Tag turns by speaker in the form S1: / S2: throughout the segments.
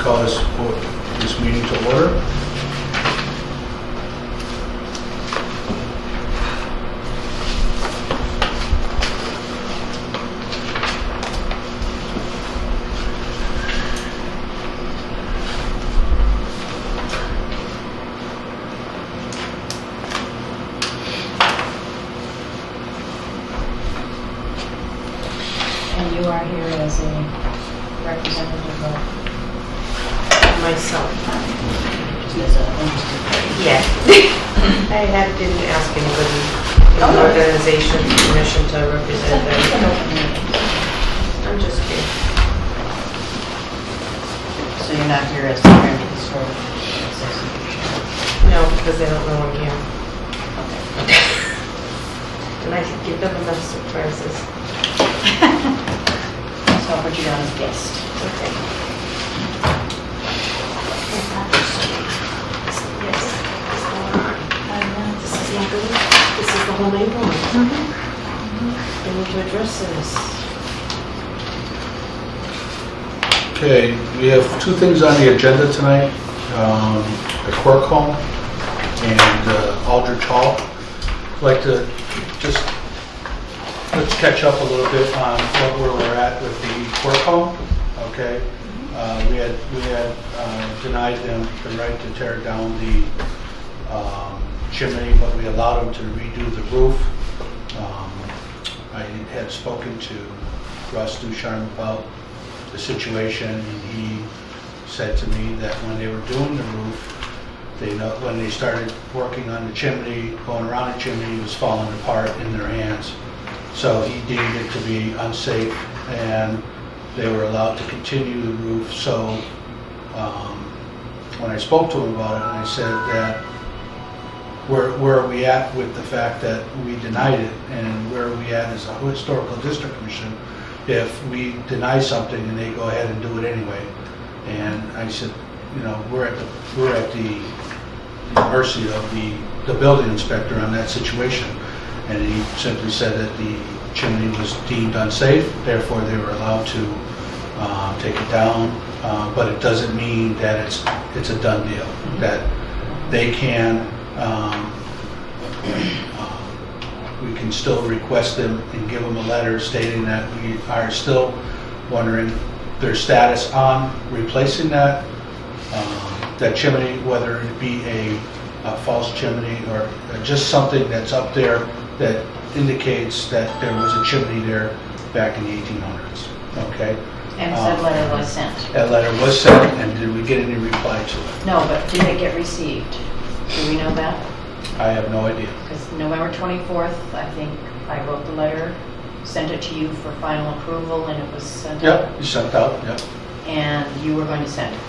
S1: call this meeting to order.
S2: And you are here as a representative of
S3: myself.
S2: as a interested party.
S3: Yeah. Didn't ask anybody in
S2: Oh,
S3: the
S2: no.
S3: organization permission to represent
S2: It's an
S3: them.
S2: open meeting.
S3: I'm just kidding.
S2: So you're not here as the Granby Historical Association?
S3: No, because they don't know I'm here.
S2: Okay.
S3: And I can give them enough surprises.
S2: So I'll put you down as guest.
S3: Okay. This is not good. This is the whole neighborhood. We need to address this.
S1: Okay, we have two things on the agenda tonight. The Quirk Home and Aldrich Hall. I'd like to just, let's catch up a little bit on where we're at with the Quirk Home, okay? We had denied them the right to tear down the chimney, but we allowed them to redo the roof. I had spoken to Russ Ducharme about the situation, and he said to me that when they were doing the roof, when they started working on the chimney, going around the chimney, it was falling apart in their hands. So he deemed it to be unsafe, and they were allowed to continue the roof. So when I spoke to him about it, and I said that where are we at with the fact that we denied it, and where are we at as a historical district commission if we deny something and they go ahead and do it anyway? And I said, you know, we're at the mercy of the building inspector on that situation. And he simply said that the chimney was deemed unsafe, therefore they were allowed to take it down. But it doesn't mean that it's a done deal, that they can, we can still request them and give them a letter stating that we are still wondering their status on replacing that chimney, whether it be a false chimney or just something that's up there that indicates that there was a chimney there back in the 1800s, okay?
S2: And said letter was sent.
S1: That letter was sent, and did we get any reply to it?
S2: No, but did it get received? Do we know that?
S1: I have no idea.
S2: Because November 24th, I think I wrote the letter, sent it to you for final approval, and it was sent out.
S1: Yep, you sent out, yep.
S2: And you were going to send it.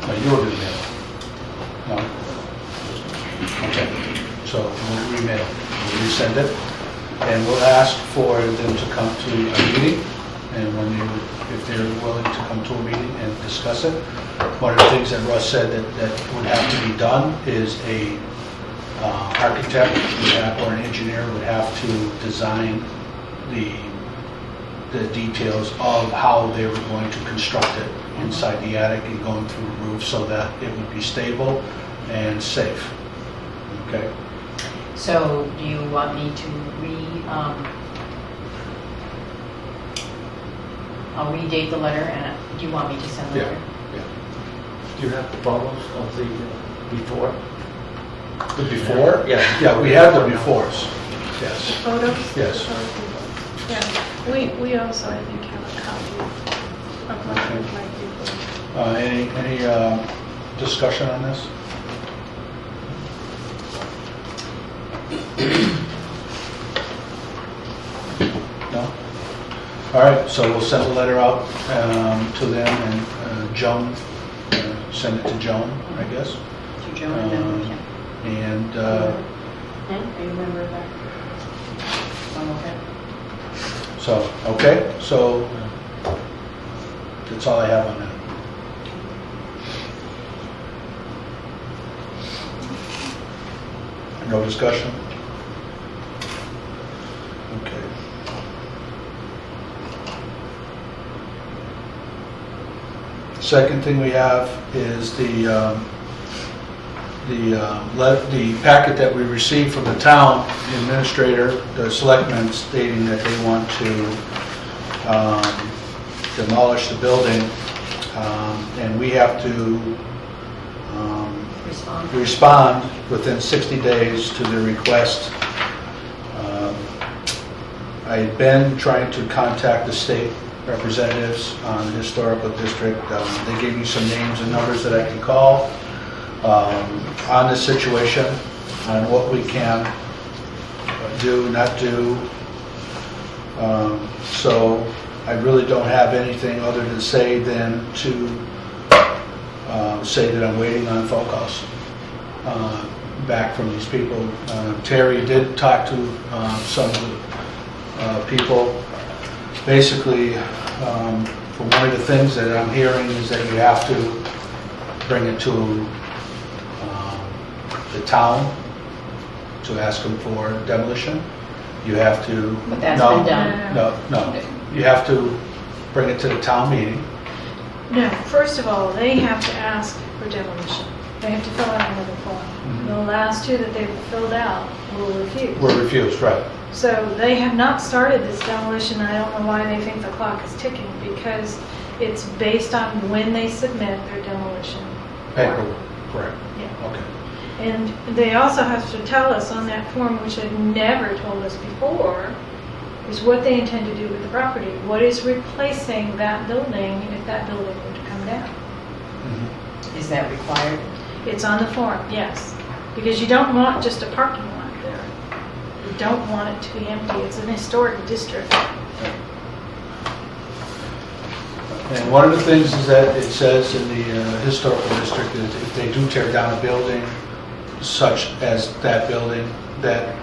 S1: No, you were going to mail it. No? Okay, so we'll remail it, we'll resend it, and we'll ask for them to come to a meeting, and if they're willing to come to a meeting and discuss it. One of the things that Russ said that would have to be done is a architect or an engineer would have to design the details of how they were going to construct it inside the attic and going through the roof so that it would be stable and safe. Okay?
S2: So do you want me to I'll redate the letter, and do you want me to send the letter?
S4: Do you have the photos of the before?
S1: The before?
S4: Yeah.
S1: Yeah, we have the befores. Yes.
S5: Photos?
S1: Yes.
S5: Yeah, we also, I think, have a copy of what it might be.
S1: Any discussion on this? No? All right, so we'll send a letter out to them, and Joan, send it to Joan, I guess.
S2: To Joan and then, yeah.
S1: And
S2: Are you a member of that? Okay.
S1: so that's all I have on that. No discussion? Okay. Second thing we have is the packet that we received from the town administrator, the selectmen, stating that they want to demolish the building, and we have to respond within 60 days to the request. I had been trying to contact the state representatives on the historical district. They gave me some names and numbers that I can call on this situation, on what we can do, not do. So I really don't have anything other to say than to say that I'm waiting on phone calls back from these people. Terry did talk to some of the people. Basically, from one of the things that I'm hearing is that you have to bring it to the town to ask them for demolition. You have to...
S2: But that's been done.
S1: No. You have to bring it to the town meeting.
S5: No, first of all, they have to ask for demolition. They have to fill out another form. The last two that they've filled out will refuse.
S1: Were refused, right.
S5: So they have not started this demolition. I don't know why they think the clock is ticking, because it's based on when they submit their demolition.
S1: Paperwork, correct.
S5: Yeah.
S1: Okay.
S5: And they also have to tell us on that form, which they've never told us before, is what they intend to do with the property. What is replacing that building if that building were to come down?
S2: Is that required?
S5: It's on the form, yes. Because you don't want just a parking lot there. You don't want it to be empty. It's an historic district.
S1: And one of the things is that it says in the historical district that if they do tear down a building, such as that building, that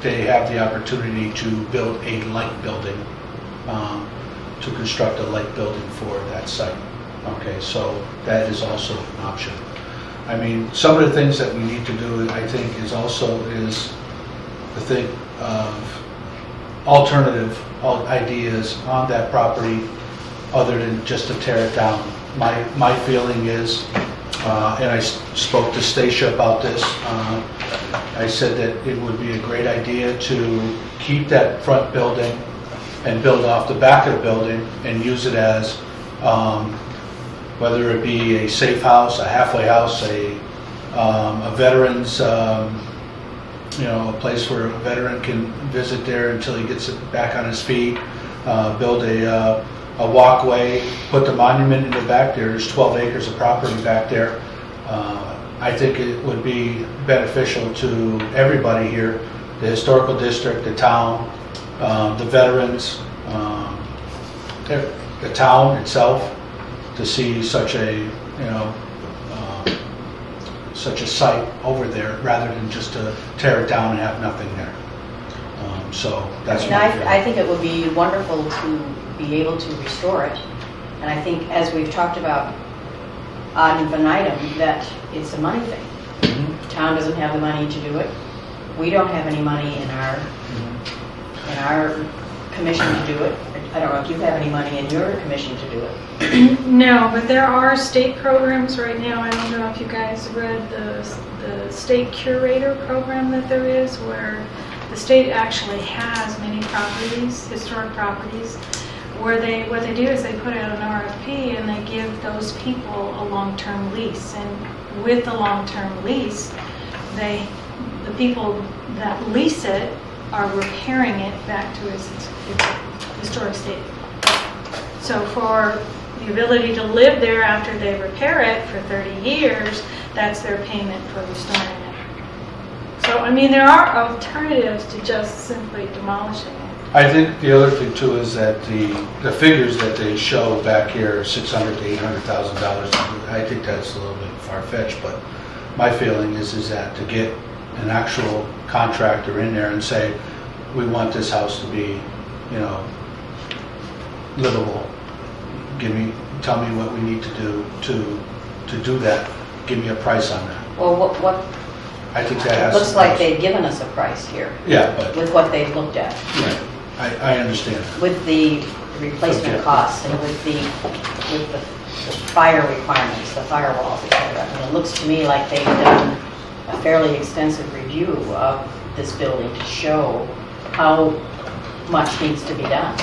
S1: they have the opportunity to build a light building, to construct a light building for that site. Okay, so that is also an option. I mean, some of the things that we need to do, I think, is to think of alternative ideas on that property other than just to tear it down. My feeling is, and I spoke to Stacia about this, I said that it would be a great idea to keep that front building and build off the back of the building and use it as, whether it be a safe house, a halfway house, a veteran's, a place where a veteran can visit there until he gets back on his feet, build a walkway, put the monument in the back there. There's 12 acres of property back there. I think it would be beneficial to everybody here, the historical district, the town, the veterans, the town itself, to see such a site over there, rather than just to tear it down and have nothing there. So that's my feeling.
S2: I think it would be wonderful to be able to restore it. And I think, as we've talked about ad infinitum, that it's a money thing. The town doesn't have the money to do it. We don't have any money in our commission to do it. I don't know if you have any money in your commission to do it.
S5: No, but there are state programs right now. I don't know if you guys read the state curator program that there is, where the state actually has many properties, historic properties, where what they do is they put out an RFP and they give those people a long-term lease. And with the long-term lease, the people that lease it are repairing it back to its historic state. So for the ability to live there after they repair it for 30 years, that's their payment for restoring it. So, I mean, there are alternatives to just simply demolishing it.
S1: I think the other thing too is that the figures that they show back here, $600,000 to $800,000, I think that's a little bit far-fetched, but my feeling is that to get an actual contractor in there and say, we want this house to be, livable. Tell me what we need to do to do that. Give me a price on that.
S2: Well, what
S1: I think that has.
S2: looks like they've given us a price here
S1: Yeah, but
S2: with what they've looked at.
S1: right. I understand.
S2: With the the replacement
S4: Subjective.
S2: costs and with the fire requirements, the firewalls, et cetera. And it looks to me like they've done a fairly extensive review of this building to show how much needs to be done.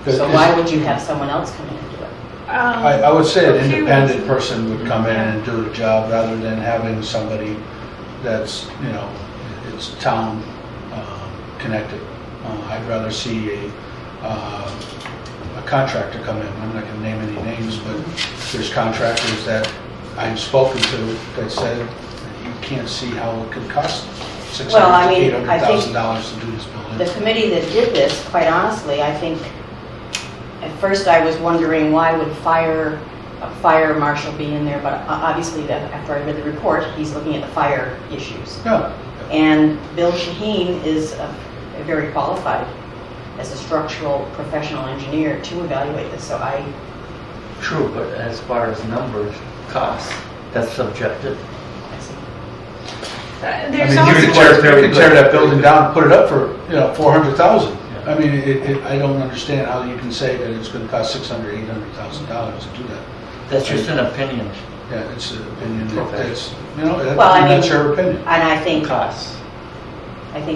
S2: So why would you have someone else come in and do it?
S1: I would say an
S5: a few
S1: independent
S5: reasons.
S1: person would come in and do the job rather than having somebody that's, it's town connected. I'd rather see a contractor come in. I'm not gonna name any names, but there's contractors that I've spoken to that said you can't see how it could cost
S2: Well, I mean,
S1: $600,000
S2: I
S1: to
S2: think
S1: $800,000 to do this building.
S2: the committee that did this, quite honestly, I think, at first I was wondering why would a fire marshal be in there, but obviously that after I read the report, he's looking at the fire issues.
S1: Yeah.
S2: And Bill Shaheen is a very qualified as a structural professional engineer to evaluate this, so I,
S4: True, but as far as numbers, costs, that's subjective.
S5: There's
S1: I mean, you could tear that building down and put it up for, $400,000. I mean, I don't understand how you can say that it's gonna cost $600,000, $800,000 to do that.
S4: That's just an opinion.
S1: Yeah, it's an opinion,
S4: Okay.
S1: that's,
S2: Well, I mean-
S1: that's your opinion.
S2: and I think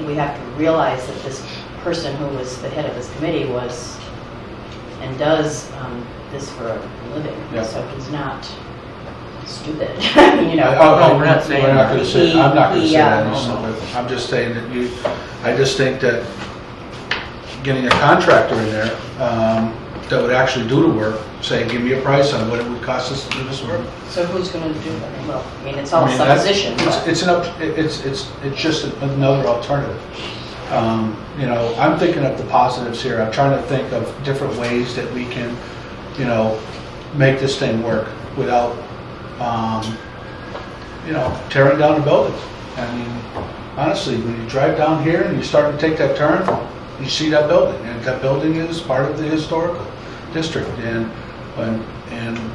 S2: we have to realize that this person who was the head of this committee was, and does this for a living,
S1: Yeah.
S2: so he's not stupid,
S4: No, we're not saying
S1: We're not gonna say, I'm not gonna
S2: He-
S1: say that,
S4: no,
S1: so,
S4: no.
S1: but I'm just saying that I just think that getting a contractor in there, that would actually do the work, say, give me a price on what it would cost us to do this work.
S2: So who's going to do that? Well, I mean, it's all
S1: I mean, that's-
S2: supposition, but
S1: It's just another alternative. I'm thinking of the positives here. I'm trying to think of different ways that we can, make this thing work without, tearing down the building. I mean, honestly, when you drive down here and you start to take that turn, you see that building, and that building is part of the historical district. And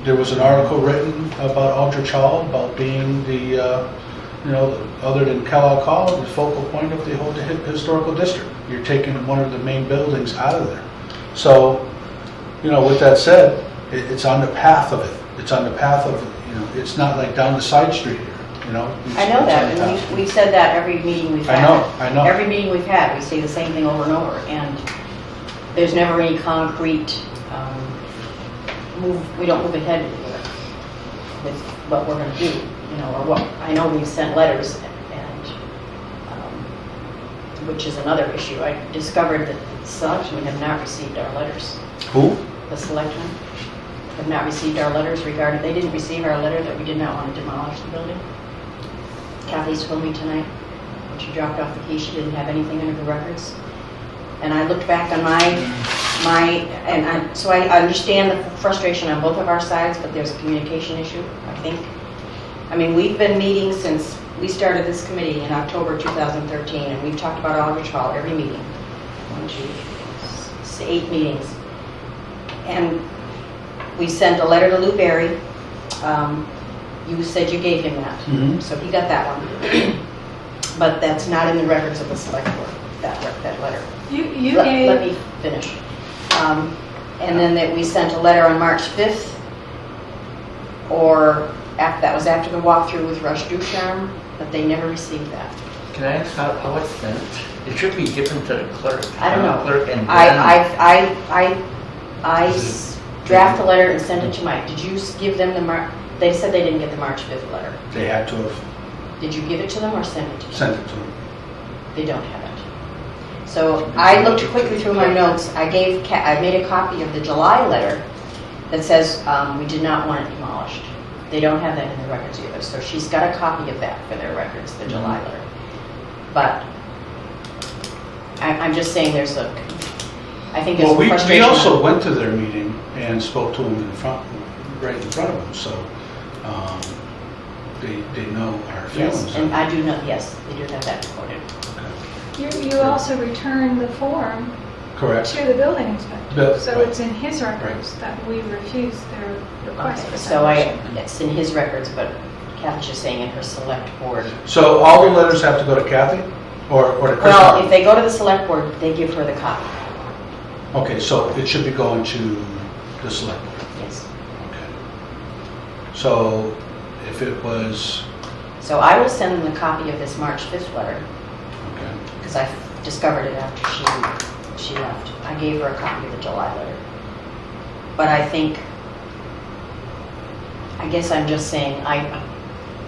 S1: there was an article written about Aldrich Hall, about being the, other than Kellogg Hall, the focal point of the whole historical district. You're taking one of the main buildings out of there. So, with that said, it's on the path of it. It's on the path of, it's not like down the side street here,
S2: I know
S1: It's
S2: that,
S1: on the
S2: and
S1: path.
S2: we've said that every meeting we've
S1: I
S2: had.
S1: know.
S2: Every meeting we've had, we say the same thing over and over, and there's never any concrete we don't move ahead with what we're going to do, or what, I know we've sent letters, and, which is another issue. I discovered that the selectmen have not received our letters.
S1: Who?
S2: The selectmen have not received our letters regarding, they didn't receive our letter that we did not want to demolish the building. Kathy's told me tonight, when she dropped off the key, she didn't have anything under the records. And I looked back on so I understand the frustration on both of our sides, but there's a communication issue, I think. I mean, we've been meeting since we started this committee in October 2013, and we've talked about Aldrich Hall every meeting. 1, 2, 3, 8 meetings. And we sent a letter to Lou Berry. You said you gave him that,
S1: Mhm.
S2: so he got that one. But that's not in the records of the select board, that letter.
S5: You
S2: Let
S5: gave,
S2: me finish. And then that we sent a letter on March 5th, or that was after the walkthrough with Rush Ducharme, but they never received that.
S4: Can I ask how it's sent? It should be given to the clerk.
S2: I don't know.
S4: Clerk and then,
S2: I draft the letter and send it to Mike. Did you give them they said they didn't get the March 5th letter.
S1: They had to have
S2: Did you give it to them or send it to them?
S1: sent it to them.
S2: They don't have it. So I looked quickly through my notes. I made a copy of the July letter that says we did not want it demolished. They don't have that in the records either. So she's got a copy of that for their records, the July letter. But I'm just saying I think there's
S1: Well, we
S2: frustration.
S1: also went to their meeting and spoke to them right in front of them, so they know our feelings.
S2: Yes, and I do know, yes, they do have that recorded.
S5: you also returned the form
S1: Correct.
S5: to the building inspector. So
S1: Right.
S5: it's in his records that we refused their request
S2: Okay,
S5: for
S2: so
S5: demolition.
S2: it's in his records, but Kathy's just saying in her select board.
S1: So all the letters have to go to Kathy or to Chris?
S2: Well, if they go to the select board, they give her the copy.
S1: Okay, so it should be going to the select board.
S2: Yes.
S1: Okay. So if it was,
S2: So I will send them a copy of this March 5th letter,
S1: okay,
S2: because I discovered it after she left. I gave her a copy of the July letter. But I guess I'm just saying,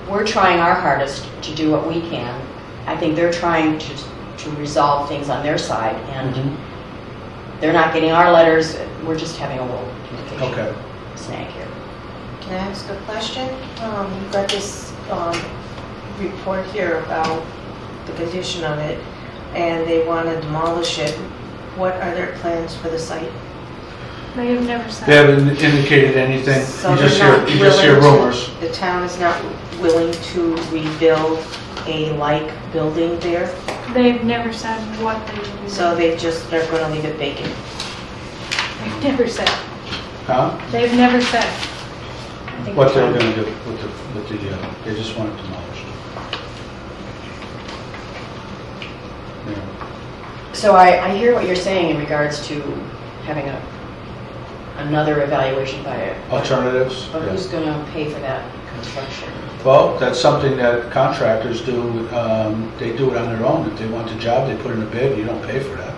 S2: we're trying our hardest to do what we can. I think they're trying to resolve things on their side, and they're not getting our letters. We're just having a little communication
S1: okay.
S2: snag here.
S3: Can I ask a question? You've got this report here about the condition of it, and they want to demolish it. What are their plans for the site?
S5: They have never said.
S1: They haven't indicated anything,
S3: So
S1: you just
S3: they're not
S1: hear
S3: willing to-
S1: rumors.
S3: The town is not willing to rebuild a like building there,
S5: They've never said what they will do.
S3: so they're going to leave it vacant.
S5: They've never said.
S1: Huh?
S5: They've never said.
S2: I think
S1: What
S2: the
S1: they're
S2: town-
S1: gonna do with the, they just want it demolished. Yeah.
S2: So I hear what you're saying in regards to having another evaluation by a...
S1: Alternatives?
S2: But
S1: Yeah.
S2: who's going to pay for that construction?
S1: Well, that's something that contractors do, they do it on their own. If they want the job, they put in a bid, you don't pay for that.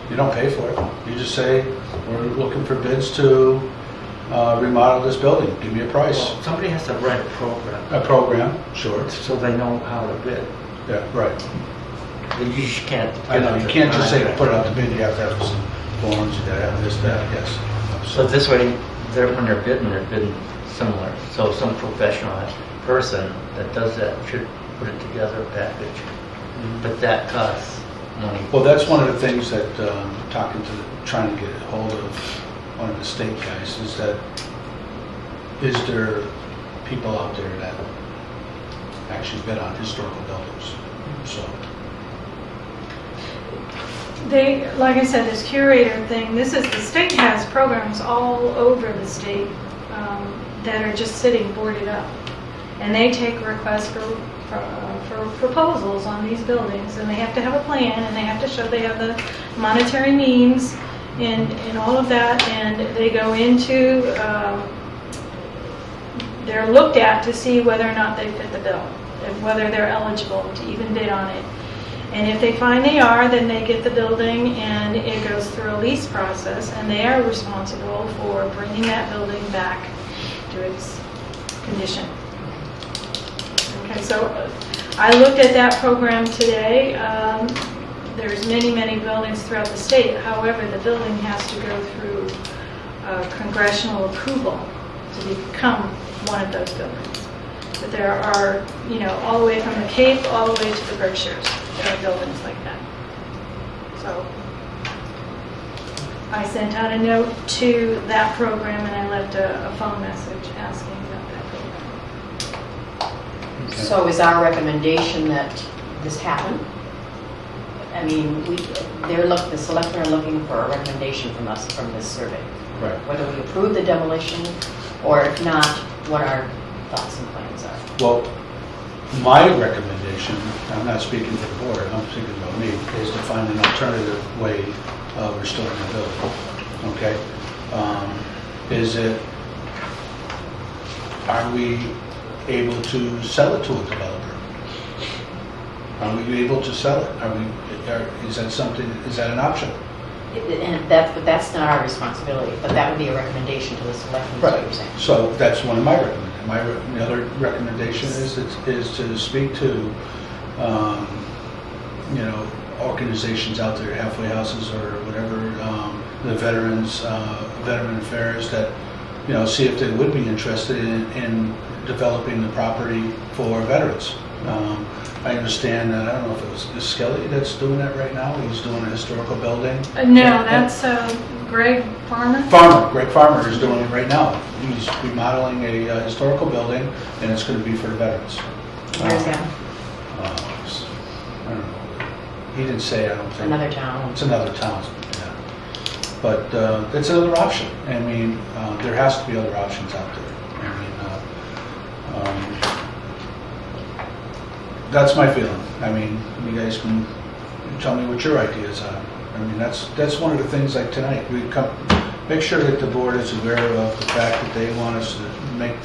S1: You don't pay for it. You just say, we're looking for bids to remodel this building, give me a price.
S4: Well, somebody has to write a program,
S1: A program, sure.
S4: so they know how to bid.
S1: Yeah, right.
S4: You just can't.
S1: I know, you can't just say, put it out the bid, you have to have some forms, you gotta have this, that, yes.
S4: So this way, when they're bidding similar. So some professional person that does that should put it together, a package. But that costs money.
S1: Well, that's one of the things that, trying to get a hold of one of the state guys, is there people out there that actually bid on historical buildings? So,
S5: They, like I said, this curator thing, the state has programs all over the state that are just sitting boarded up. And they take requests for proposals on these buildings, and they have to have a plan, and they have to show they have the monetary means and all of that, and they go into, they're looked at to see whether or not they fit the bill, and whether they're eligible to even bid on it. And if they find they are, then they get the building, and it goes through a lease process, and they are responsible for bringing that building back to its condition. Okay, so I looked at that program today. There's many buildings throughout the state. However, the building has to go through congressional approval to become one of those buildings. But there are, all the way from the Cape, all the way to the Berkshires, there are buildings like that. So I sent out a note to that program, and I left a phone message asking about that program.
S1: okay.
S2: So is our recommendation that this happen? I mean, the selectmen are looking for a recommendation from us from this survey.
S1: Right.
S2: Whether we approve the demolition, or if not, what our thoughts and plans are.
S1: Well, my recommendation, I'm not speaking for the board, I'm speaking about me, is to find an alternative way of restoring the building. Okay? Are we able to sell it to a developer? Are we able to sell it? Is that an option?
S2: But that's not our responsibility, but that would be a recommendation to the selectmen, is what you're saying.
S1: So that's one of my recommendations. The other recommendation is to speak to, organizations out there, halfway houses or whatever, the veteran affairs that, see if they would be interested in developing the property for veterans. I understand that, I don't know if it was Skelly that's doing that right now, he's doing a historical building.
S5: No, that's Greg Farmer.
S1: Greg Farmer is doing it right now. He's remodeling a historical building, and it's going to be for the veterans.
S2: Where's that?
S1: I don't know. He didn't say, I don't think.
S2: Another town.
S1: It's another town, yeah. But it's another option. I mean, there has to be other options out there. I mean, that's my feeling. I mean, you guys can tell me what your ideas are. I mean, that's one of the things like tonight, we come, make sure that the board is aware of the fact that they want us to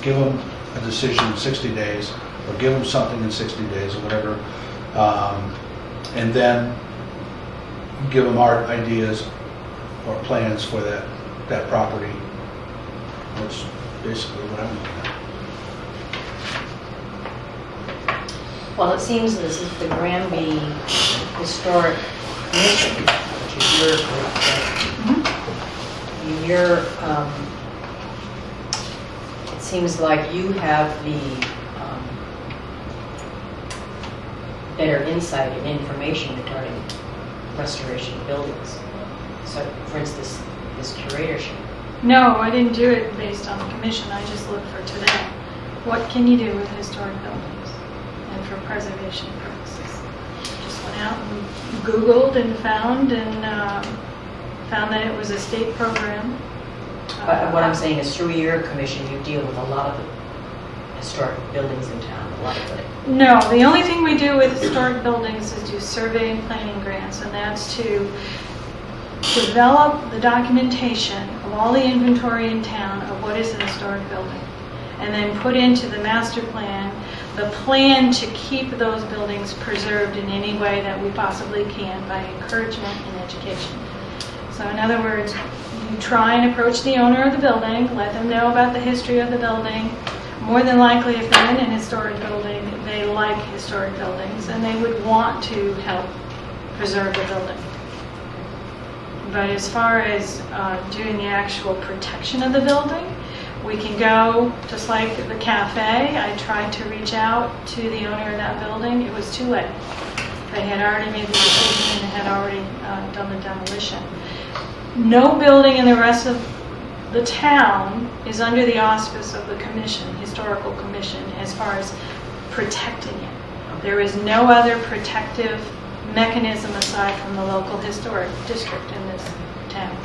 S1: give them a decision in 60 days, or give them something in 60 days, or whatever, and then give them our ideas or plans for that property. That's basically what I'm looking at.
S2: Well, it seems this is the Granby Historic Commission, which is your group, right? Your, it seems like you have the better insight and information regarding restoration of buildings. So, for instance, this curatorship.
S5: No, I didn't do it based on the commission, I just looked for today. What can you do with historic buildings and for preservation purposes? Just went out and Googled and found that it was a state program.
S2: But what I'm saying is through your commission, you deal with a lot of the historic buildings in town, a lot of it.
S5: No, the only thing we do with historic buildings is do survey and planning grants, and that's to develop the documentation of all the inventory in town of what is an historic building, and then put into the master plan the plan to keep those buildings preserved in any way that we possibly can by encouragement and education. So in other words, you try and approach the owner of the building, let them know about the history of the building. More than likely, if they're in an historic building, they like historic buildings, and they would want to help preserve the building. But as far as doing the actual protection of the building, we can go, just like the cafe, I tried to reach out to the owner of that building. It was too late. They had already made the decision and had already done the demolition. No building in the rest of the town is under the auspice of the commission, historical commission, as far as protecting it. There is no other protective mechanism aside from the local historic district in this town.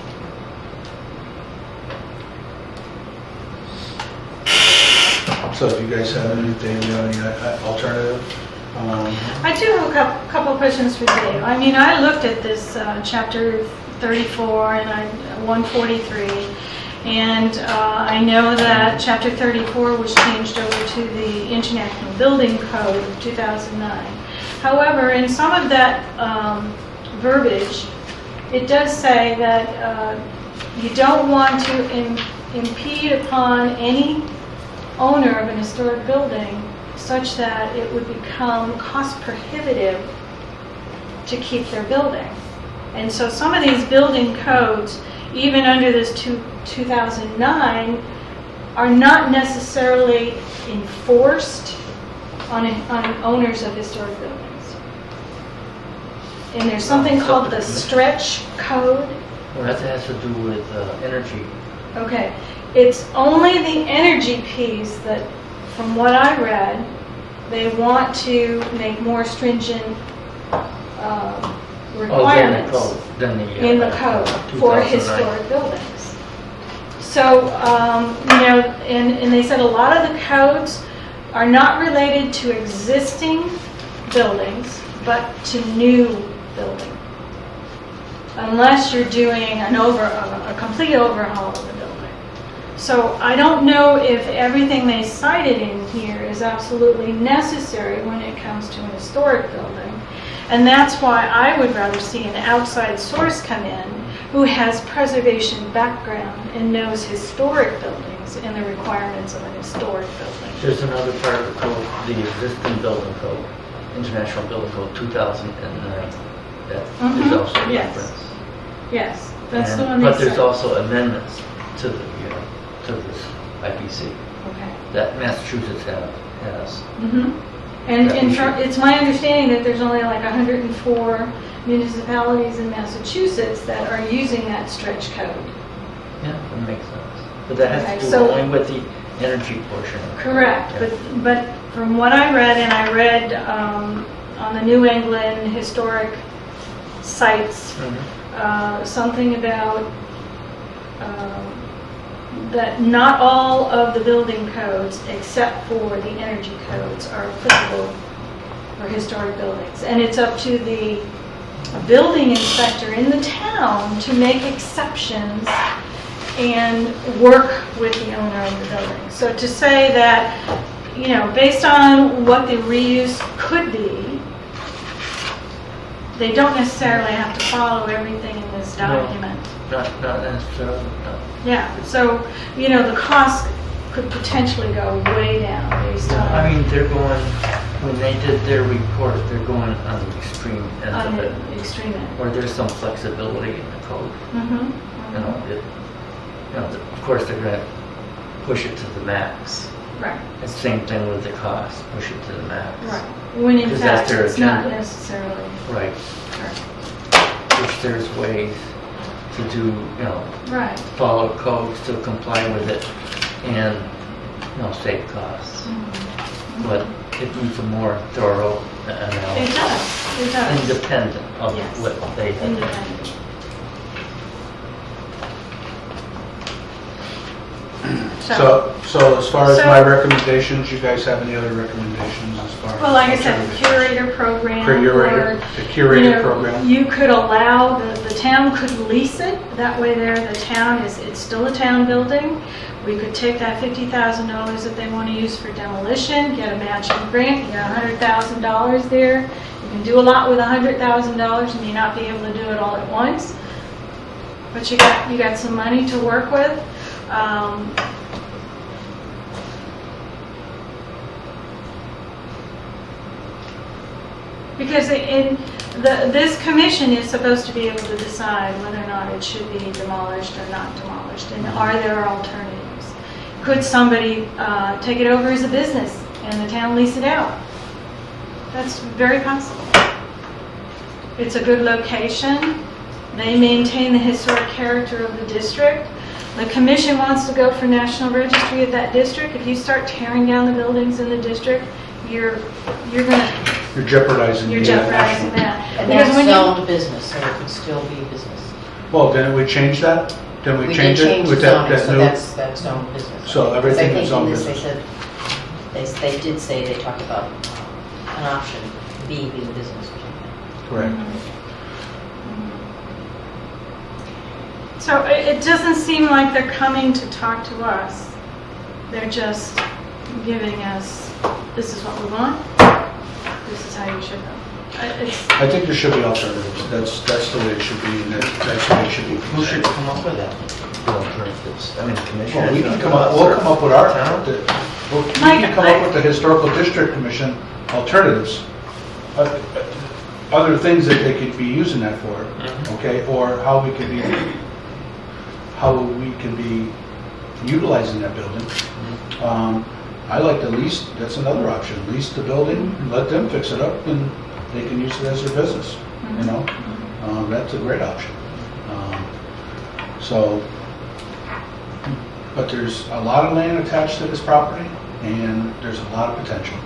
S1: So if you guys have anything, any alternative?
S5: I do have a couple of questions for Dave. I mean, I looked at this chapter 34 and 143, and I know that chapter 34 was changed over to the International Building Code of 2009. However, in some of that verbiage, it does say that you don't want to impede upon any owner of an historic building such that it would become cost prohibitive to keep their building. And so some of these building codes, even under this 2009, are not necessarily enforced on owners of historic buildings. And there's something called the stretch code.
S4: Well, that has to do with energy.
S5: Okay, it's only the energy piece that, from what I read, they want to make more stringent requirements in the code for
S4: 2009.
S5: historic buildings. So, and they said a lot of the codes are not related to existing buildings, but to new building. Unless you're doing a complete overhaul of the building. So I don't know if everything they cited in here is absolutely necessary when it comes to an historic building. And that's why I would rather see an outside source come in who has preservation background and knows historic buildings and the requirements of an historic building.
S4: There's another part of the code, the existing building code, International Building Code 2009, that is also
S5: Yes.
S4: referenced.
S5: Yes, that's the
S4: And-
S5: one they
S4: But there's
S5: said.
S4: also amendments to the, to this IPC
S5: Okay.
S4: that Massachusetts has.
S5: Mhm. And
S4: That we
S5: it's my understanding that there's only like 104 municipalities in Massachusetts that are using that stretch code.
S4: Yeah, that makes sense. But that has
S5: Okay,
S4: to do
S5: so-
S4: only with the energy portion of it.
S5: Correct,
S4: Yeah.
S5: but from what I read, and I read on the New England historic sites,
S4: Mhm.
S5: something about that not all of the building codes, except for the energy codes, are applicable for historic buildings. And it's up to the a building inspector in the town to make exceptions and work with the owner of the building. So to say that, based on what the reuse could be, they don't necessarily have to follow everything in this document.
S4: Not necessarily, no.
S5: Yeah, so, the cost could potentially go way down based on.
S4: I mean, they're going, when they did their report, they're going on the extreme end
S5: On
S4: of it.
S5: the extreme end.
S4: Where there's some flexibility in the code.
S5: Mhm.
S4: Of course, they're gonna push it to the max.
S5: Right,
S4: It's the same thing with the cost, push it to the max.
S5: right. When in
S4: Because that's
S5: fact,
S4: their
S5: it's not
S4: agenda.
S5: necessarily.
S4: Right,
S5: Right.
S4: which there's ways to do,
S5: Right.
S4: follow codes to comply with it and, save costs.
S5: Mhm.
S4: But it needs a more thorough
S5: It
S4: analysis,
S5: does, it does.
S4: independent of
S5: Yes.
S4: what they have.
S5: Independent.
S1: So as far as
S5: So-
S1: my recommendations, you guys have any other recommendations as far as?
S5: Well, like I said, the
S1: alternatives?
S5: curator program.
S1: Curator,
S5: or,
S1: the curator program.
S5: You could allow, the town could lease it, that way there, the town it's still a town building. We could take that $50,000 that they want to use for demolition, get a matching grant, you got $100,000 there. You can do a lot with $100,000, you may not be able to do it all at once, but you got some money to work with. Because this commission is supposed to be able to decide whether or not it should be demolished or not demolished, and are there alternatives? Could somebody take it over as a business and the town lease it out? That's very possible. It's a good location. They maintain the historic character of the district. The commission wants to go for National Registry of that district. If you start tearing down the buildings in the district, you're
S1: jeopardizing the
S5: jeopardizing
S1: national.
S5: that.
S2: And
S5: Because
S2: that's
S5: when you-
S2: zoned business, so it could still be business.
S1: Well, didn't we change that? Didn't we
S2: We
S1: change
S2: did
S1: it
S2: change
S1: with
S2: the
S1: that
S2: zoning, so
S1: new?
S2: that's zoned business.
S1: So everything is zoned
S2: Because I
S1: business.
S2: think in this, they did say, they talked about an option, B being business or something.
S1: Correct.
S5: So it doesn't seem like they're coming to talk to us. They're just giving us, this is what we want, this is how you should go.
S1: I think there should be alternatives. That's the way it should be, and that's the way it should be.
S4: Who should come up with that? The alternatives, I mean, the commission.
S1: Well, we can come up, we'll come up with our, we
S5: Mike,
S1: can come up with the Historical District Commission alternatives. Other things that they could be using that for, okay? Or how we can be utilizing that building. I like the lease, that's another option. Lease the building, and let them fix it up, and they can use it as their business, That's a great option. But there's a lot of land attached to this property, and there's a lot of potential.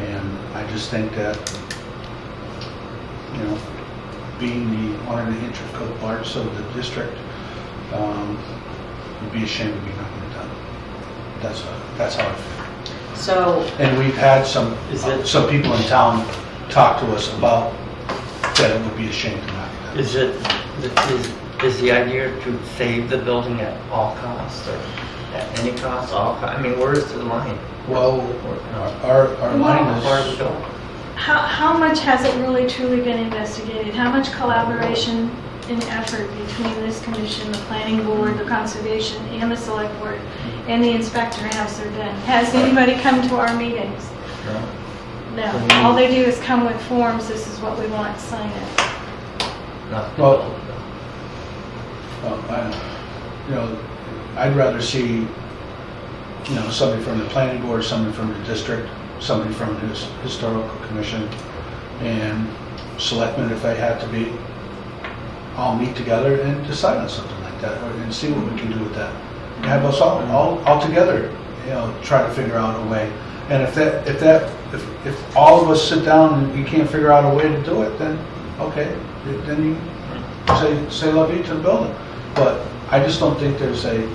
S1: And I just think that, being one of the integral parts of the district, would be a shame to be knocking it down. That's how I feel.
S2: So,
S1: And we've had some people in town talk to us about that it would be a shame to knock it down.
S4: Is the idea to save the building at all costs or at any cost, all costs? I mean, where is the line?
S1: Well, our line
S4: How far do we
S1: is,
S4: go?
S5: How much has it really truly been investigated? How much collaboration and effort between this commission, the planning board, the conservation, and the select board, and the inspector has there been? Has anybody come to our meetings?
S4: No,
S5: No. All they do is come with forms, this is what we want, sign it.
S4: not.
S1: Well, I'd rather see, somebody from the planning board, somebody from the district, somebody from his historical commission, and selectmen, if they had to be, all meet together and decide on something like that, and see what we can do with that. And have us all together, try to figure out a way. And if all of us sit down and you can't figure out a way to do it, then okay, then you say la vie to the building. But I just don't think there's a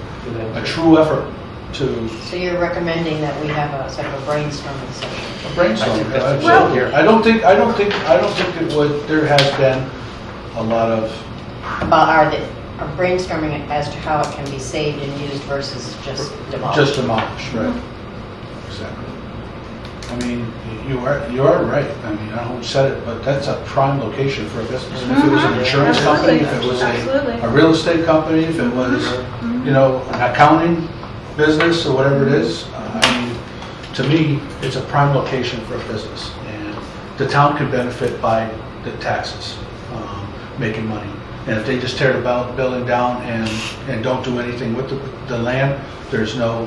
S1: true effort to
S2: so you're recommending that we have a sort of a brainstorming session?
S1: brainstorm.
S4: I think that's
S5: Well-
S1: I don't think it would. There has been a lot of,
S2: About are brainstorming as to how it can be saved and used versus just demolished.
S1: just demolished, right? Exactly. I mean, you are right. I mean, I don't know who said it, but that's a prime location for a business. If it was an insurance company, if it was a real estate company, if it was, you know, an accounting business or whatever it is, I mean, to me, it's a prime location for a business. And the town could benefit by the taxes, making money. And if they just tear the building down and don't do anything with the land, there's no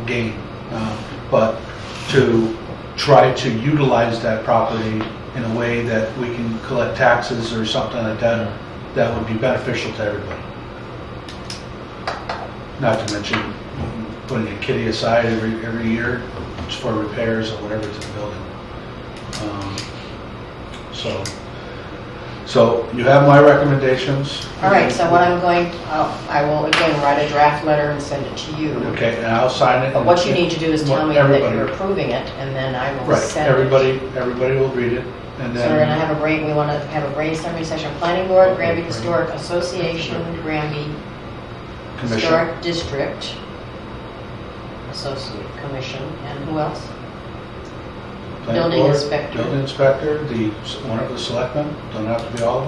S1: gain. But to try to utilize that property in a way that we can collect taxes or something like that, that would be beneficial to everybody. Not to mention putting a kitty aside every year for repairs or whatever to the building. So you have my recommendations.
S2: All right, so what I'm going, I will again write a draft letter and send it to you.
S1: Okay, and I'll sign it.
S2: But what you need to do is tell me that
S1: Everybody.
S2: you're approving it, and then I will
S1: Right,
S2: send
S1: everybody will read it, and
S2: it. So we're gonna
S1: then,
S2: have we want to have a brainstorming session, Planning Board, Granby Historic Association, Granby
S1: Commission,
S2: Historic District Associate Commission, and who else?
S1: planning
S2: Building
S1: board,
S2: inspector.
S1: building inspector, one of the selectmen, don't have to be all of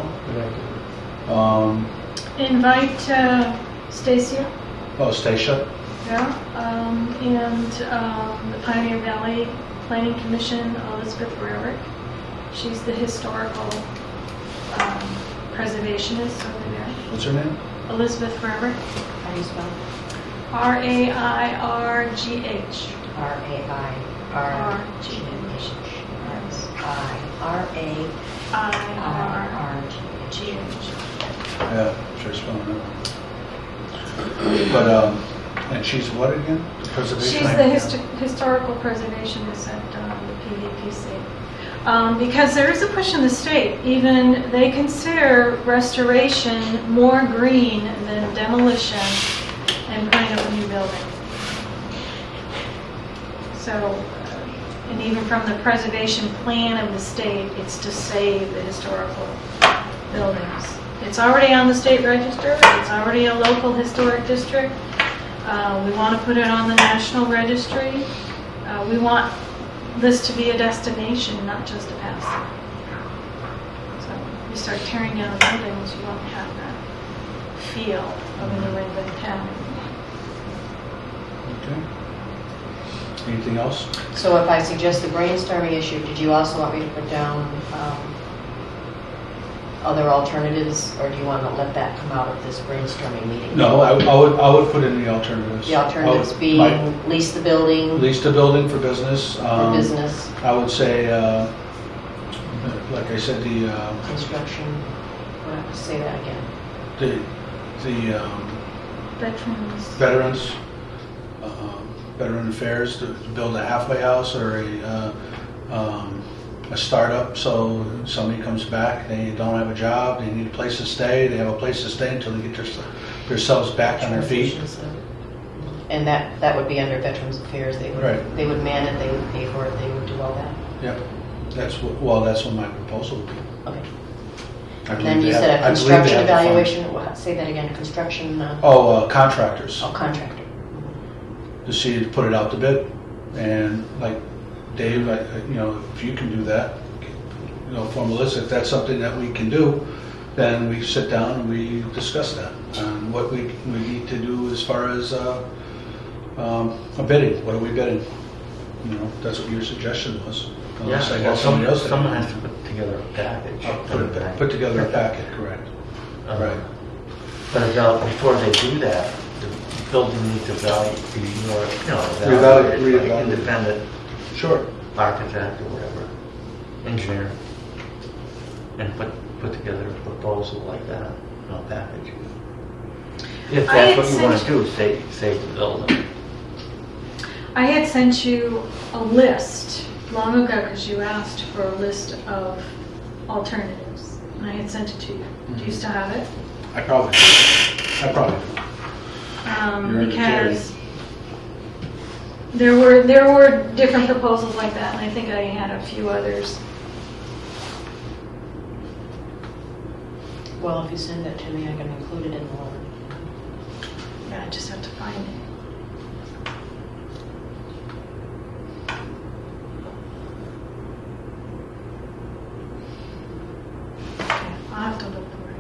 S1: them.
S5: Invite Stacia,
S1: Stacia,
S5: yeah, and the Pioneer Valley Planning Commission, Elizabeth Rarick. She's the historical preservationist over there.
S1: what's her name?
S5: Elizabeth Rarick,
S2: How do you spell?
S5: Rairgh.
S1: Yeah, sure spelling that. But, and she's what again? The preservation?
S5: She's the historical preservationist at the PVPC. Because there is a push in the state, even they consider restoration more green than demolition and putting up a new building. So, and even from the preservation plan of the state, it's to save the historical buildings. It's already on the state register, it's already a local historic district. We want to put it on the national registry. We want this to be a destination, not just a pass. So you start tearing down buildings, you won't have that feel of a New England town.
S1: Okay. Anything else?
S2: So if I suggest the brainstorming issue, did you also want me to put down other alternatives, or do you want to let that come out of this brainstorming meeting?
S1: No, I would put in the alternatives.
S2: The alternatives being lease the building
S1: Lease the building for business.
S2: for business,
S1: I would say, like I said,
S2: construction, what, say that again.
S1: the
S5: Veterans.
S1: veterans, veteran affairs, to build a halfway house or a startup, so somebody comes back, they don't have a job, they need a place to stay, they have a place to stay until they get themselves back on their feet.
S2: And that would be under Veterans Affairs. They would,
S1: Right.
S2: they would man it, they would pay for it, they would do all that.
S1: Yep, that's what my proposal would be.
S2: Okay.
S1: I believe
S2: Then you
S1: they have-
S2: said a
S1: I believe they
S2: construction
S1: have the funds.
S2: evaluation, say that again, construction,
S1: Contractors,
S2: contractor.
S1: to see, to put it out to bid, and like Dave, if you can do that, for Melissa, if that's something that we can do, then we sit down and we discuss that, and what we need to do as far as a bidding, what are we bidding? That's what your suggestion was. Unless I
S4: Yeah,
S1: got
S4: well,
S1: somebody else that-
S4: someone has to put together a package.
S1: Put together a packet, correct. Right.
S4: But before they do that, the building needs to be more,
S1: Reevaluate.
S4: evaluated by independent
S1: Sure.
S4: architect or whatever, engineer, and put together a proposal like that, package. If
S5: I
S4: that's
S5: had
S4: what you want to
S5: sent-
S4: do, save the building.
S5: I had sent you a list long ago because you asked for a list of alternatives. And I had sent it to you. Do you still have it?
S1: I probably do. You're in the
S5: Because there were different proposals like that, and I think I had a few others.
S2: Well, if you send it to me, I can include it in the letter.
S5: Yeah, I just have to find it. Yeah, I'll have to look for it.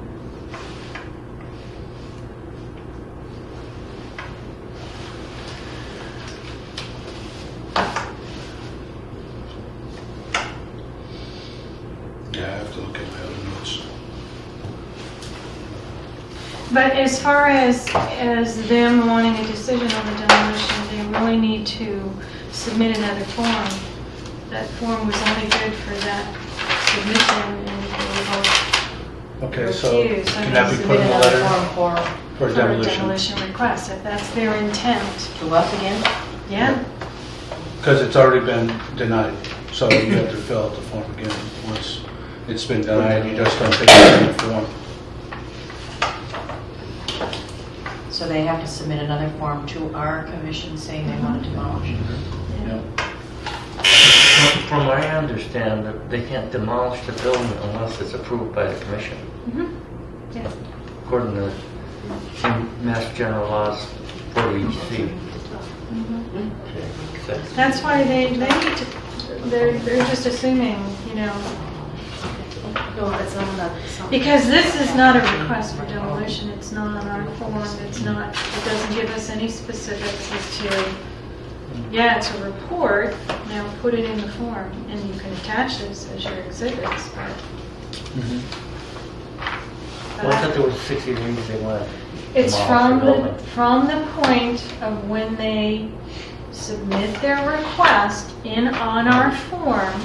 S1: Yeah, I have to look at my other notes.
S5: But as far as them wanting a decision on the demolition, they really need to submit another form. That form was only good for that submission, and they will
S1: Okay, so
S5: refuse.
S1: can that be
S2: Submit
S1: put in the
S2: another
S1: letter
S2: form
S1: for
S5: for a
S1: demolition?
S5: demolition request, if that's their intent.
S2: to us again?
S5: Yeah?
S1: Because it's already been denied, so you have to fill out the form again. Once it's been denied, you just don't take it in the form.
S2: So they have to submit another form to our commission saying they want to demolish.
S1: Yeah.
S4: From what I understand, that they can't demolish the building unless it's approved by the commission,
S5: Mm-hmm. Yeah.
S4: according to Mass General Laws 40C.
S5: Mhm.
S4: Okay.
S5: That's why they need to, they're just assuming, you know,
S3: No, it's on the.
S5: because this is not a request for demolition, it's not on our form, it's not, it doesn't give us any specifics as to, yeah, it's a report, now put it in the form, and you can attach this as your exhibits, but.
S1: Mhm.
S4: Well, I thought there was 60 days they want to
S5: It's
S4: demolish the building.
S5: from the point of when they submit their request on our form.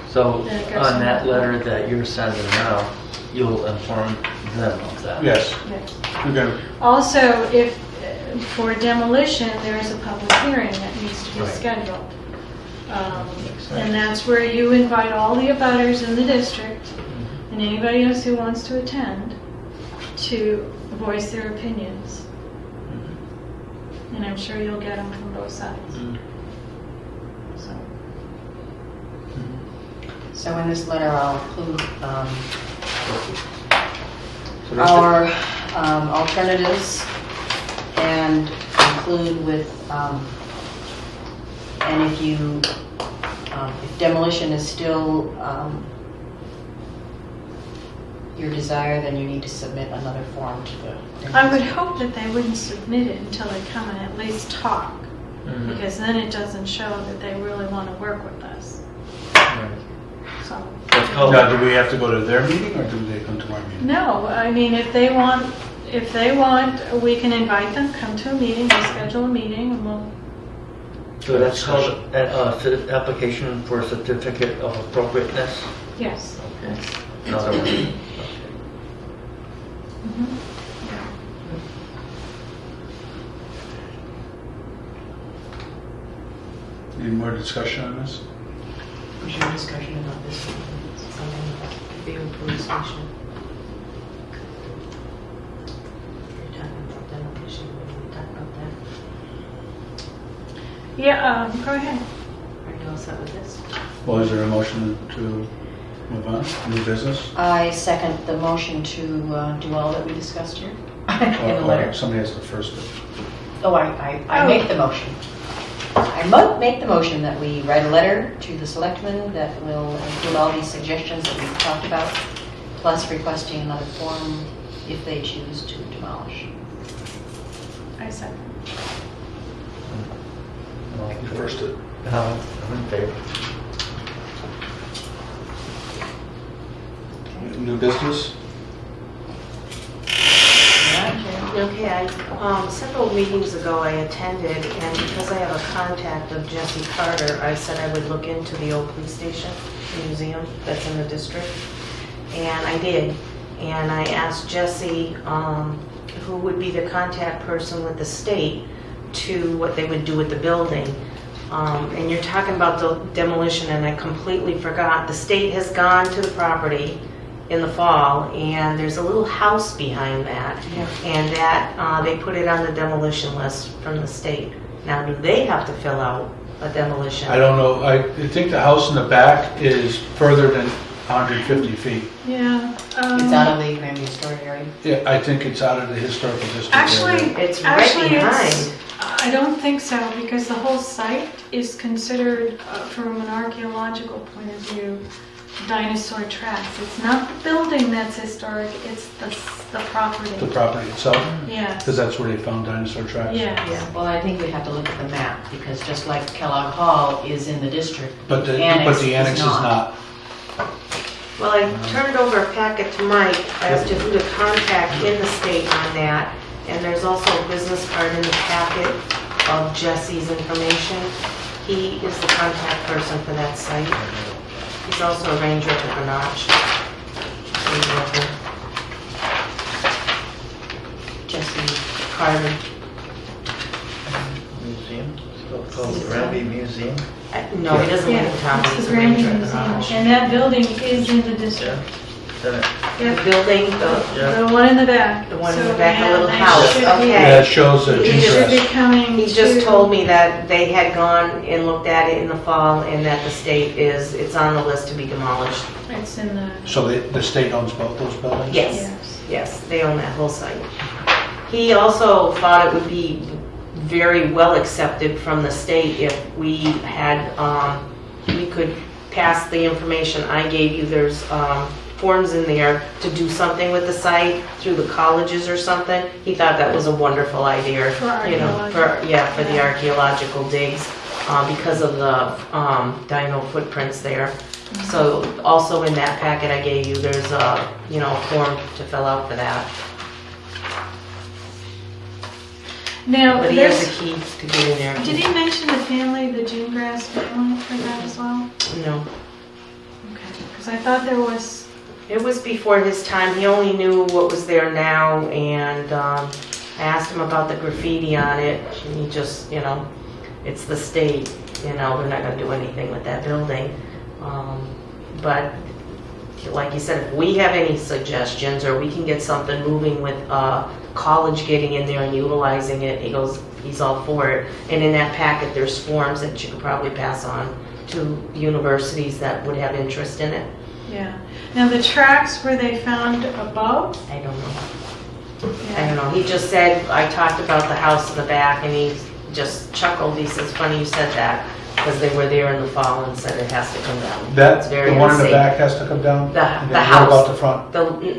S4: So
S5: Then it goes
S4: on
S5: in
S4: that
S5: the-
S4: letter that you're sending now, you'll inform them of that?
S1: Yes,
S5: Yes.
S1: we're gonna,
S5: Also, if, for demolition, there is a public hearing that needs to be
S4: Right.
S5: scheduled.
S4: Makes sense.
S5: And that's where you invite all the abutters in the district and anybody else who wants to attend to voice their opinions. And I'm sure you'll get them from both sides.
S4: Mm.
S5: So,
S2: So in this letter, I'll include
S4: So that's
S2: our alternatives and include with, and if you, if demolition is still your desire, then you need to submit another form to the.
S5: I would hope that they wouldn't submit it until they come and at least talk,
S4: Mhm.
S5: because then it doesn't show that they really want to work with us.
S4: Right.
S5: So,
S4: Let's call
S1: now,
S4: it.
S1: do we have to go to their meeting or do they come to our meeting?
S5: no, I mean, if they want, we can invite them, come to a meeting, we'll schedule a meeting, and we'll,
S4: So that's called an application for a certificate of appropriateness?
S5: yes.
S4: Okay. In other words, okay.
S5: Mhm.
S1: Any more discussion on this?
S3: Was your discussion about this, something about the Beaver Police Station? You're talking about demolition, we talked about that.
S5: Yeah, go ahead.
S3: Are you all set with this?
S1: Well, is there a motion to move on, new business?
S2: I second the motion to do all that we discussed here in the
S1: Or
S2: letter.
S1: somebody has to first it.
S2: Oh, I make the motion. I make the motion that we write a letter to the selectmen that will include all these suggestions that we've talked about, plus requesting another form if they choose to demolish.
S5: I second.
S1: You first it.
S4: I'm in favor.
S1: New business?
S3: Okay, several meetings ago I attended, and because I have a contact of Jesse Carter, I said I would look into the old police station museum that's in the district. And I did. And I asked Jesse who would be the contact person with the state to what they would do with the building. And you're talking about the demolition, and I completely forgot. The state has gone to the property in the fall, and there's a little house behind that.
S2: Yeah.
S3: And that, they put it on the demolition list from the state. Now, do they have to fill out a demolition?
S1: I don't know, I think the house in the back is further than 150 feet.
S5: Yeah,
S2: It's out of the Granby historic area.
S1: Yeah, I think it's out of the historical district.
S5: Actually,
S1: area.
S3: It's right
S5: actually,
S3: behind.
S5: I don't think so, because the whole site is considered, from an archaeological point of view, dinosaur tracks. It's not the building that's historic, it's the property.
S1: The property itself,
S5: Yeah,
S1: because that's where they found dinosaur tracks.
S5: yeah.
S2: Well, I think we have to look at the map, because just like Kellogg Hall is in the district,
S1: But the
S2: Annex
S1: annex
S2: is
S1: is not.
S3: Well, I turned over a packet to Mike as to who to contact in the state on that. And there's also a business card in the packet of Jesse's information. He is the contact person for that site. He's also a ranger to Granach.
S2: Jesse
S3: Carter.
S4: Museum, still called the Granby Museum.
S3: No, he doesn't live in town.
S5: It's
S3: He's
S5: the
S3: a
S5: Granby
S3: ranger at
S5: Museum,
S3: Granach.
S5: and that building is in the district.
S4: Is that it?
S3: The building,
S4: Yeah.
S5: The one in the back.
S3: The one in the
S5: So,
S3: back, the
S5: yeah,
S3: little
S5: they
S3: house,
S5: should be-
S3: okay.
S1: Yeah, it shows the
S3: He
S5: They should be
S1: interest.
S5: coming
S3: he just
S5: to-
S3: told me that they had gone and looked at it in the fall and that the state it's on the list to be demolished.
S5: It's in the,
S1: So the state owns both those buildings?
S3: Yes.
S5: yes.
S3: Yes, they own that whole site. He also thought it would be very well accepted from the state if we had, we could pass the information I gave you. There's forms in there to do something with the site through the colleges or something. He thought that was a wonderful idea.
S5: For
S3: You know, for the
S5: Yeah.
S3: archaeological digs, because of the dino footprints there. So also in that packet I gave you, there's a, form to fill out for that.
S5: Now,
S3: But he has
S5: there's,
S3: a key to get in there.
S5: did he mention the family, the Gingras family for that as well?
S3: No.
S5: Okay, because I thought there was,
S3: It was before his time. He only knew what was there now, and I asked him about the graffiti on it, and he just, it's the state, they're not gonna do anything with that building. But like you said, if we have any suggestions, or we can get something moving with college getting in there and utilizing it, he's all for it. And in that packet, there's forms that you could probably pass on to universities that would have interest in it.
S5: yeah. Now, the tracks were they found above?
S3: I don't know. I
S5: Yeah.
S3: don't know. He just said, I talked about the house in the back, and he just chuckled. He says, funny you said that, because they were there in the fall and said it has to come down. It's
S1: That,
S3: very
S1: the one in the
S3: unsafe.
S1: back has to come down?
S3: The-
S1: And
S3: the
S1: then
S3: house.
S1: What about the front?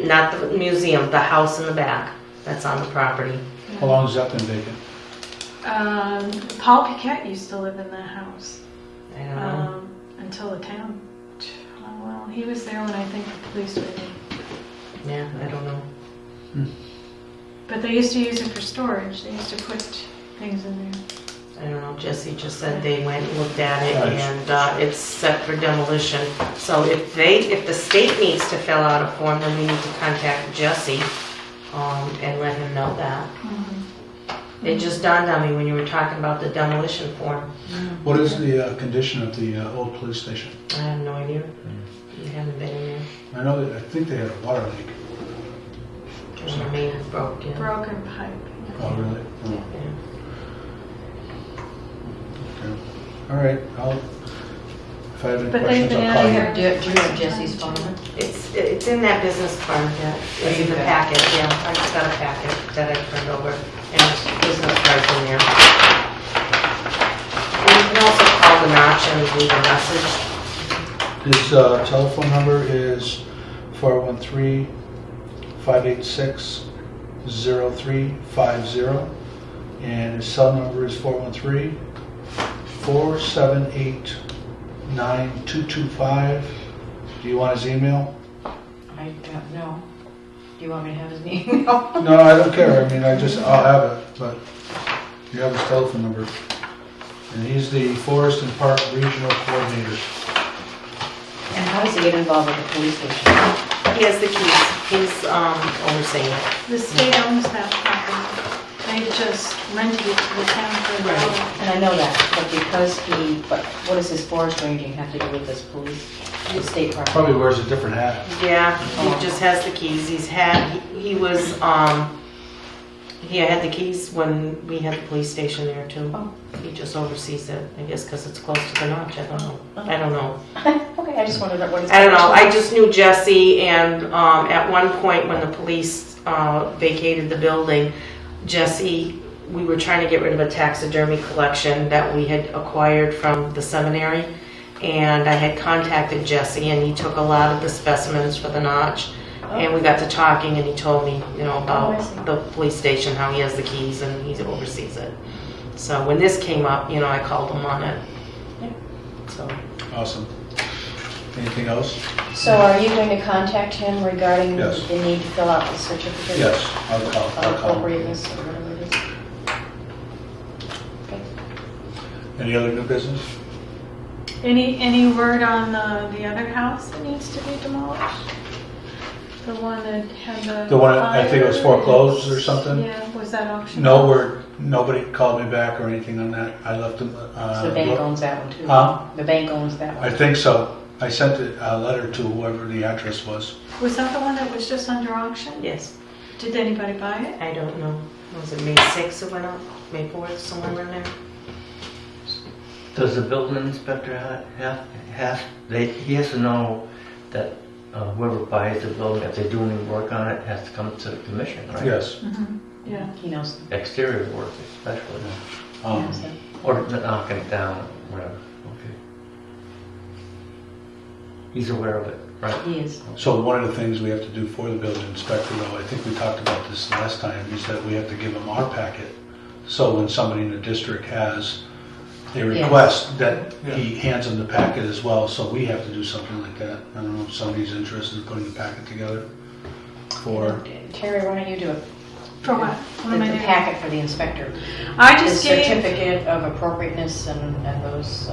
S3: Not the museum, the house in the back that's on the property.
S1: How long has that been vacant?
S5: Paul Piquette used to live in that house
S3: I don't know.
S5: until the town. Well, he was there when I think the police were there.
S3: Yeah, I don't know.
S5: But they used to use it for storage. They used to put things in there.
S3: I don't know. Jesse just said they went and looked at it,
S1: Nice.
S3: and it's set for demolition. So if the state needs to fill out a form, then we need to contact Jesse and let him know that. It just dawned on me when you were talking about the demolition form.
S1: What is the condition of the old police station?
S3: I have no idea. You haven't been in there.
S1: I know that, I think they had a water leak.
S3: And the main broke in.
S5: Broken pipe.
S1: Oh, really? Oh,
S3: Yeah.
S1: okay. All right, if I have any
S5: But they've
S1: questions,
S5: been
S1: I'll
S5: out
S1: call
S5: here.
S1: you.
S2: Do you have Jesse's phone number?
S3: It's in that business card, yeah. It's in the
S2: Okay.
S3: packet, yeah. I just got a packet that I turned over, and it's business cards in there. And you can also call the notch and leave a message.
S1: His telephone number is 413-586-0350, and his cell number is 413-478-9225. Do you want his email?
S2: I don't know. Do you want me to have his name? No.
S1: No, I don't care. I mean, I'll have it, but you have his telephone number. And he's the Forest and Park Regional Coordinator.
S2: And how does he get involved with the police station?
S3: He has the keys. He's overseeing it.
S5: The state owns that property. They just rented it to the town for a while.
S2: And I know that, but because but what does his forest ranging have to do with this police, the state property?
S1: Probably wears a different hat.
S3: Yeah, he just has the keys. He was He had the keys when we had the police station there too.
S2: Oh.
S3: He just oversees it, I guess, because it's close to the notch. I don't know. I don't know.
S2: Okay, I just wondered what his.
S3: I don't know. I just knew Jesse, and at one point when the police vacated the building, Jesse, we were trying to get rid of a taxidermy collection that we had acquired from the seminary, and I had contacted Jesse, and he took a lot of the specimens for the notch. And we got to talking, and he told me, you know,
S2: Oh, I see.
S3: about the police station, how he has the keys and he oversees it. So when this came up, you know, I called him on it.
S2: Yeah.
S3: So
S1: Awesome. Anything else?
S2: So are you going to contact him regarding the
S1: Yes.
S2: need to fill out the certificate?
S1: Yes, I'll
S2: Of
S1: call.
S2: appropriateness or whatever it is? Okay.
S1: Any other new business?
S5: Any word on the other house that needs to be demolished? The one that had
S1: The one, I think it was
S5: fire?
S1: foreclosed or something?
S5: Yeah, was that auction?
S1: No, nobody called me back or anything on that. I left them.
S2: So the bank owns that one too?
S1: Huh?
S2: The bank owns that
S1: I
S2: one?
S1: think so. I sent a letter to whoever the address was.
S5: Was that the one that was just under auction?
S3: yes,
S5: Did anybody buy it?
S3: I don't know. Was it May 6th it went up? May 4th, somewhere in there?
S4: Does the building inspector he has to know that whoever buys the building, if they do any work on it, has to come to the commission, right?
S1: Yes.
S5: Mm-hmm. Yeah.
S2: He knows.
S4: Exterior work especially.
S2: He
S1: Um,
S2: knows that.
S4: Or knocking it down, whatever, okay. He's aware of it, right?
S2: He is.
S1: So one of the things we have to do for the building inspector, though, I think we talked about this last time, is that we have to give him our packet. So when somebody in the district has a request, that he hands them the packet as well, so we have to do something like that. I don't know if somebody's interested in putting the packet together for,
S2: Terry, why don't you do it?
S5: For what? What am
S2: The
S5: I doing?
S2: packet for the inspector.
S5: I
S2: The
S5: just gave,
S2: certificate of appropriateness and those,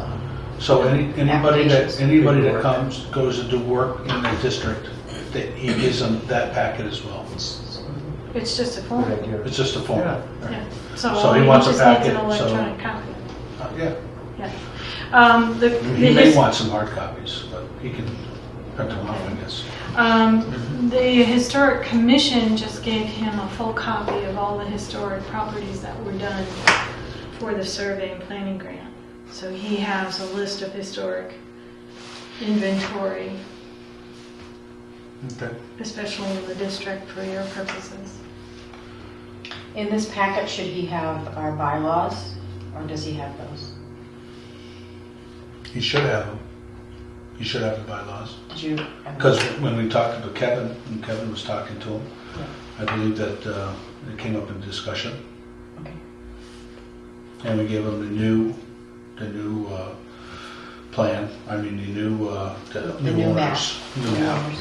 S1: so anybody
S2: Applications.
S1: that comes, goes to do work in the district, that he gives them that packet as well.
S5: it's just a form.
S4: Good idea.
S1: It's just a form.
S4: Yeah.
S5: Yeah.
S1: So he wants a
S5: just needs an
S1: packet, so-
S5: electronic copy.
S1: Yeah,
S5: The
S1: he may
S5: his-
S1: want some hard copies, but he can print them off, I guess.
S5: The Historic Commission just gave him a full copy of all the historic properties that were done for the survey and planning grant. So he has a list of historic inventory,
S1: Okay.
S5: especially in the district for your purposes.
S2: in this packet, should he have our bylaws, or does he have those?
S1: He should have them. He should have the bylaws.
S2: Did you?
S1: Because when we talked to Kevin, and Kevin was talking to him, I believe that it came up in discussion.
S2: Okay.
S1: And we gave him the new plan, the new
S2: The new map.
S1: owners. New
S2: New
S1: map.
S2: owners.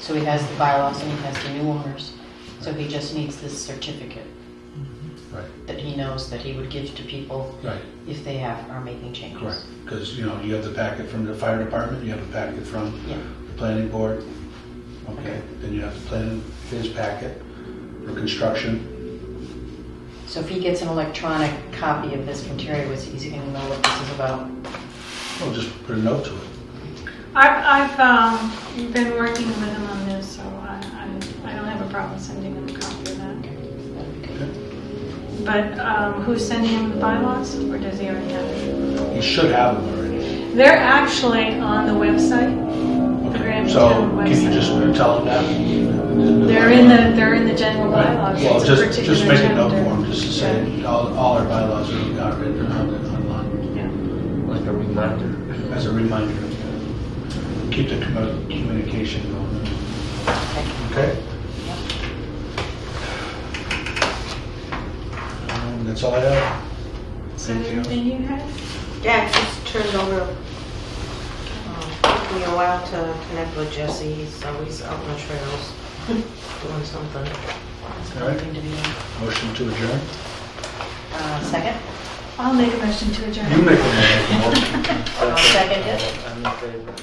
S2: So he has the bylaws and he has the new owners. So he just needs this certificate
S1: Right,
S2: that he knows that he would give to people
S1: right,
S2: if they are making changes.
S1: correct. Because, you have the packet from the fire department, you have a packet from
S2: Yeah.
S1: the planning board. Okay, then you have the plan, his packet for construction.
S2: So if he gets an electronic copy of this from Terry, is he going to know what this is about?
S1: We'll just put a note to it.
S5: I've been working with him on this, so I don't have a problem sending him a copy of that.
S2: That'd be good.
S5: But who's sending him the bylaws, or does he already have it?
S1: He should have them already.
S5: They're actually on the website, the Granby
S1: So
S5: Town
S1: can you just
S5: website.
S1: tell him that?
S5: They're in the general bylaws.
S1: Well,
S5: It's a
S1: just
S5: particular
S1: make a note for
S5: chapter.
S1: him, just to say, all our bylaws are written online,
S5: Yeah.
S4: Like a reminder.
S1: as a reminder. Keep the communication going. Okay? That's all I have.
S5: Is that
S1: Anything else?
S5: everything you had?
S3: Yeah, it just turned over. Took me a while to connect with Jesse. He's always out in the trails doing something.
S2: That's
S1: All right.
S2: another thing to be done.
S1: Motion to adjourn?
S2: Second?
S5: I'll make a motion to adjourn.
S1: You make a motion.
S2: I'll second it.
S4: I'm in favor.